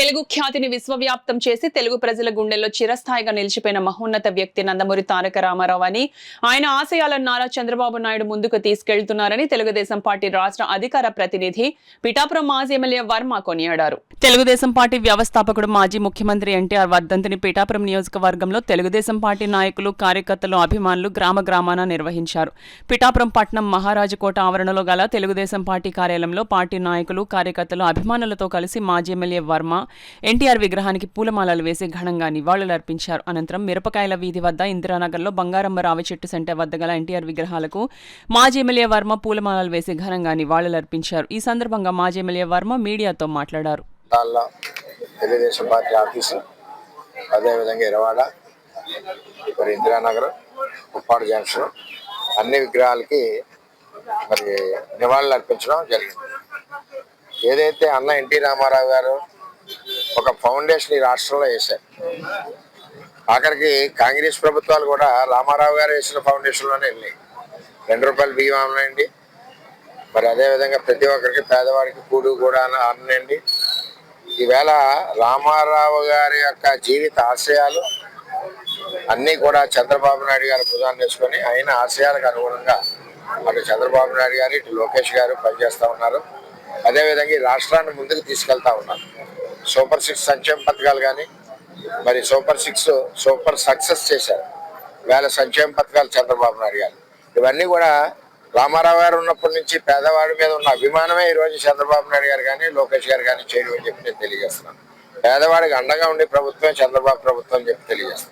తెలుగు ఖ్యాతిని విశ్వవ్యాప్తం చేసి తెలుగు ప్రజల గుండెల్లో చిరస్థాయిగా నిలిచిపోయిన మహోన్నత వ్యక్తి నందమూరి తారక రామారావు అని, ఆయన ఆశయాలను నారా చంద్రబాబు నాయుడు ముందుకు తీసుకెళ్తున్నారని తెలుగుదేశం పార్టీ రాష్ట్ర అధికార ప్రతినిధి పిఠాపురం మాజీ ఎమ్మెల్యే వర్మ కొనియాడారు. తెలుగుదేశం పార్టీ వ్యవస్థాపకుడు మాజీ ముఖ్యమంత్రి ఎన్టీఆర్ వర్ధంతిని పిఠాపురం నియోజకవర్గంలో తెలుగుదేశం పార్టీ నాయకులు, కార్యకర్తలు, అభిమానులు గ్రామాన నిర్వహించారు. పిఠాపురం పట్నం మహారాజకోట ఆవరణలో గల తెలుగుదేశం పార్టీ కార్యాలయంలో పార్టీ నాయకులు, కార్యకర్తలు, అభిమానులతో కలిసి మాజీ ఎమ్మెల్యే వర్మ ఎన్టీఆర్ విగ్రహానికి పూలమాలలు వేసి ఘనంగా నివాళులర్పించారు. అనంతరం మిరపకాయల వీధి వద్ద ఇందిరానగర్లో బంగారమ్మ రావి చెట్టు సెంటర్ వద్ద గల ఎన్టీఆర్ విగ్రహాలకు మాజీ ఎమ్మెల్యే వర్మ పూలమాలలు వేసి ఘనంగా నివాళులర్పించారు. ఈ సందర్భంగా మాజీ ఎమ్మెల్యే వర్మ మీడియాతో మాట్లాడారు. తెలుగుదేశం పార్టీ ఆఫీసు, అదేవిధంగా ఇరవాడ, మరి ఇందిరానగర్, ఉప్పాడు జంక్షన్ అన్ని విగ్రహాలకి మరి నివాళులు అర్పించడం జరిగింది. ఏదైతే అన్న ఎన్టీ రామారావు గారు ఒక ఫౌండేషన్ ఈ రాష్ట్రంలో వేశారు, ఆఖరికి కాంగ్రెస్ ప్రభుత్వాలు కూడా రామారావు గారు వేసిన ఫౌండేషన్లోనే వెళ్ళాయి. ₹2 బియ్యం అనండి, మరి అదేవిధంగా ప్రతి ఒక్కరికి పేదవాడికి కూడు కూడా అనండి. ఈవేళ రామారావు గారి యొక్క జీవిత ఆశయాలు అన్నీ కూడా చంద్రబాబు నాయుడు గారు భుజాన్ని వేసుకొని ఆయన ఆశయాలకు అనుగుణంగా అటు చంద్రబాబు నాయుడు గారు, ఇటు లోకేష్ గారు పనిచేస్తూ ఉన్నారు. అదేవిధంగా ఈ రాష్ట్రాన్ని ముందుకు తీసుకెళ్తా ఉన్నారు. సూపర్ 6 సంక్షేమ పథకాలు కానీ, మరి సూపర్ సక్సెస్ చేశారు. వేళ సంక్షేమ పథకాలు చంద్రబాబు నాయుడు గారు, ఇవన్నీ కూడా రామారావు గారు ఉన్నప్పటి నుంచి పేదవాడి మీద ఉన్న అభిమానమే ఈరోజు చంద్రబాబు నాయుడు గారు కానీ, లోకేష్ గారు కానీ చేయడం అని చెప్పి నేను తెలియజేస్తున్నాను. పేదవాడికి అండగా ఉండే ప్రభుత్వం చంద్రబాబు ప్రభుత్వం అని చెప్పి తెలియజేస్తున్నాను.